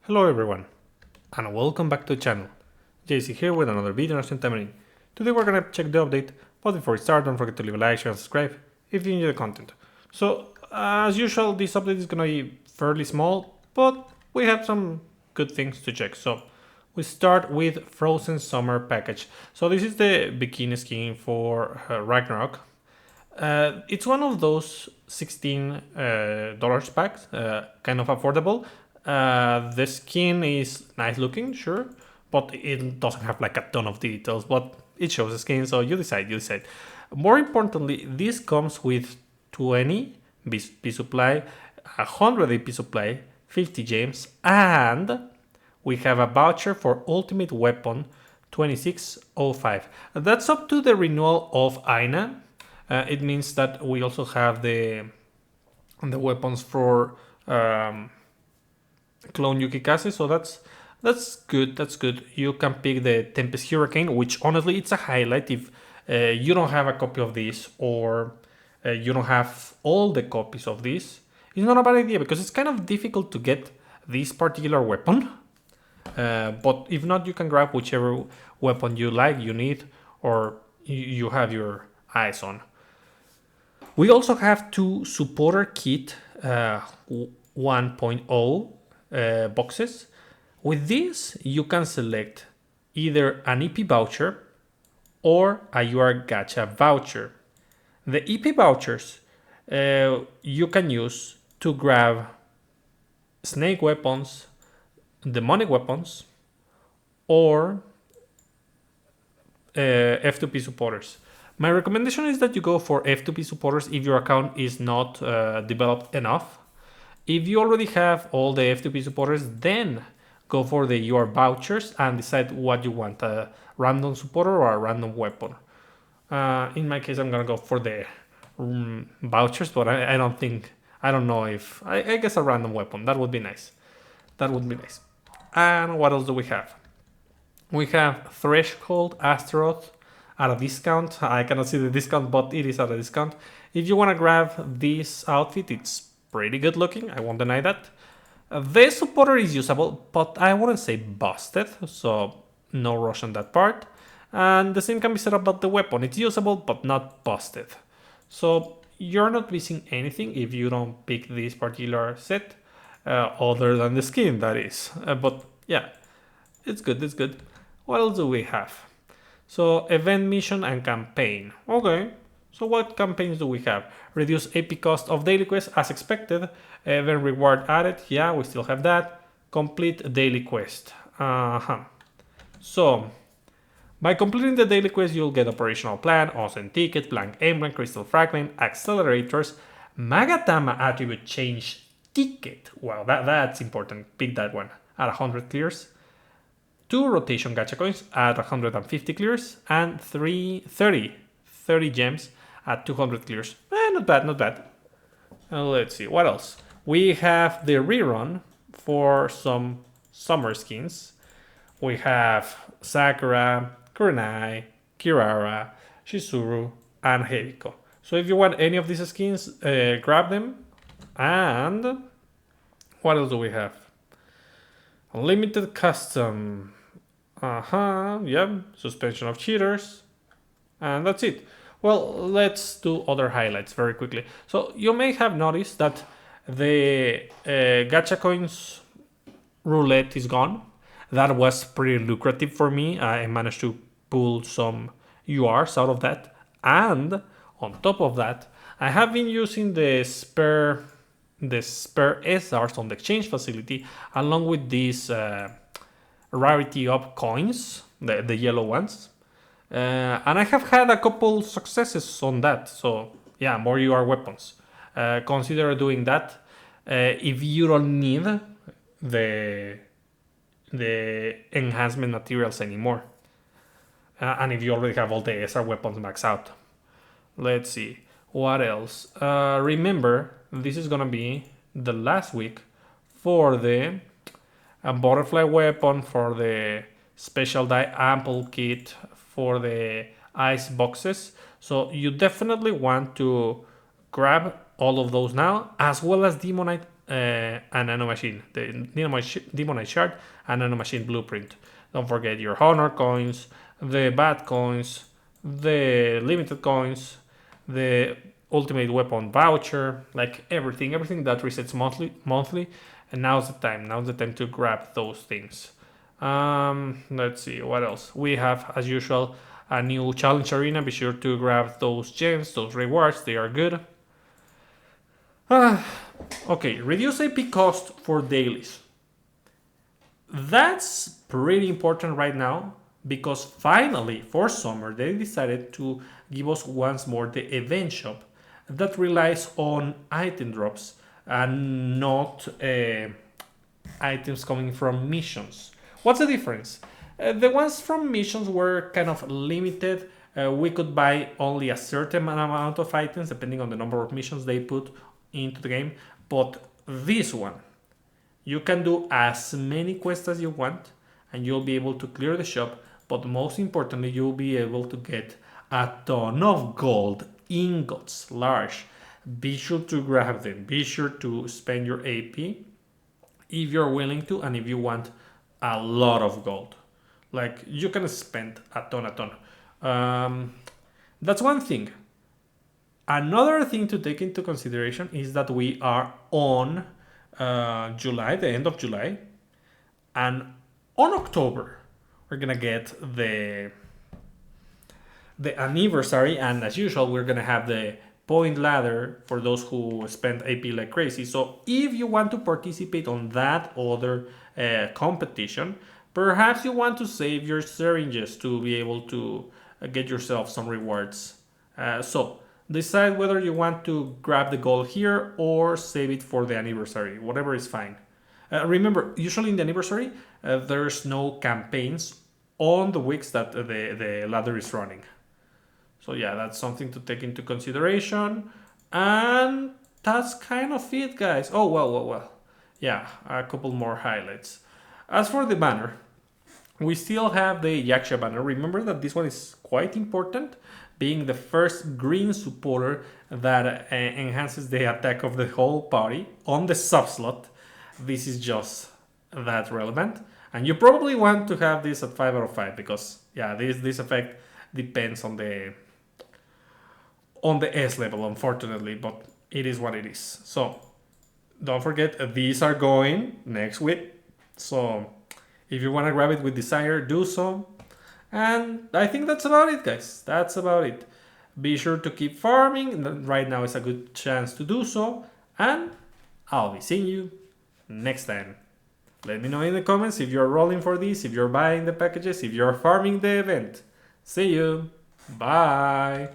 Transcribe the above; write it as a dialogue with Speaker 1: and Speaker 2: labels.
Speaker 1: Hello everyone, and welcome back to the channel. JC here with another video on Taimanin. Today we're gonna check the update, but before we start, don't forget to leave a like, share, and subscribe if you enjoy the content. So, as usual, this update is gonna be fairly small, but we have some good things to check. So, we start with Frozen Summer Package. So this is the bikini skin for Ragnarok. It's one of those $16 packs, kind of affordable. The skin is nice looking, sure, but it doesn't have like a ton of details, but it shows the skin, so you decide. More importantly, this comes with 20 BP supply, 100 AP supply, 50 gems, and we have a voucher for Ultimate Weapon 2605. That's up to the renewal of Aina. It means that we also have the weapons for Clone Yukikaze, so that's good. That's good. You can pick the Tempest Hurricane, which honestly it's a highlight if you don't have a copy of this or you don't have all the copies of this. It's not a bad idea because it's kind of difficult to get this particular weapon. But if not, you can grab whichever weapon you like, you need, or you have your eyes on. We also have two supporter kit 1.0 boxes. With this, you can select either an EP voucher or a UR Gacha voucher. The EP vouchers you can use to grab snake weapons, demonic weapons, or F2P supporters. My recommendation is that you go for F2P supporters if your account is not developed enough. If you already have all the F2P supporters, then go for the UR vouchers and decide what you want, a random supporter or a random weapon. In my case, I'm gonna go for the vouchers, but I don't know if, I guess a random weapon, that would be nice. And what else do we have? We have Threshold Astaroth at a discount. I cannot see the discount, but it is at a discount. If you want to grab this outfit, it's pretty good looking, I won't deny that. The supporter is usable, but I wouldn't say busted, so no rush on that part. And the same can be said about the weapon. It's usable, but not busted. So you're not missing anything if you don't pick this particular set, other than the skin, that is. But yeah, it's good. What else do we have? So event, mission, and campaign. Okay, so what campaigns do we have? Reduce AP cost of daily quests as expected. Event reward added. Yeah, we still have that. Complete daily quest. So by completing the daily quest, you'll get operational plan, awesome ticket, blank emblem, crystal fragment, accelerators, Magatama attribute change ticket. Wow, that's important. Pick that one at 100 clears. 2 rotation gacha coins at 150 clears, and 30 gems at 200 clears. Not bad. Let's see, what else? We have the rerun for some summer skins. We have Sakura, Kurenai, Kirara, Shizuru, and Heiko. So if you want any of these skins, grab them. And what else do we have? Limited custom. Yeah, suspension of cheaters. And that's it. Well, let's do other highlights very quickly. So you may have noticed that the gacha coins roulette is gone. That was pretty lucrative for me. I managed to pull some URs out of that. And on top of that, I have been using the spare SRs on the exchange facility along with these rarity up coins, the yellow ones. And I have had a couple successes on that. So yeah, more UR weapons. Consider doing that if you don't need the enhancement materials anymore. And if you already have all the SR weapons maxed out. Let's see. What else? Remember, this is gonna be the last week for the butterfly weapon, for the special die ample kit, for the ice boxes. So you definitely want to grab all of those now, as well as Demonite a nano machine, the demonized shard, and nano machine blueprint. Don't forget your honor coins, the bad coins, the limited coins, the ultimate weapon voucher, like everything that resets monthly. And now's the time to grab those things. Let's see what else we have. As usual, a new challenge arena. Be sure to grab those gems, those rewards. They are good. Okay, reduce AP cost for dailies. That's pretty important right now because finally for summer they decided to give us once more the event shop that relies on item drops and not items coming from missions. What's the difference? The ones from missions were kind of limited. We could buy only a certain amount of items depending on the number of missions they put into the game. But this one, you can do as many quests as you want and you'll be able to clear the shop. But most importantly, you'll be able to get a ton of gold ingots, large. Be sure to grab them. Be sure to spend your AP if you're willing to and if you want a lot of gold. Like you can spend a ton. That's one thing. Another thing to take into consideration is that we are on July, the end of July, and on October we're gonna get the anniversary, and as usual we're gonna have the point ladder for those who spend AP like crazy. So if you want to participate on that other competition, perhaps you want to save your syringes to be able to get yourself some rewards. So decide whether you want to grab the gold here or save it for the anniversary. Whatever is fine. Remember, usually in the anniversary, there's no campaigns on the weeks that the ladder is running. So yeah, that's something to take into consideration. And that's kind of it, guys. Oh, well. Yeah, a couple more highlights. As for the banner, we still have the Yaksha banner. Remember that this one is quite important, being the first green supporter that enhances the attack of the whole party on the sub-slot. This is just that relevant. And you probably want to have this at 5 out of 5 because, yeah, this effect depends on the S level, unfortunately, but it is what it is. So don't forget, these are going next week. So if you want to grab it with desire, do so. And I think that's about it, guys. That's about it. Be sure to keep farming. Right now is a good chance to do so. And I'll be seeing you next time. Let me know in the comments if you're rolling for this, if you're buying the packages, if you're farming the event. See you. Bye.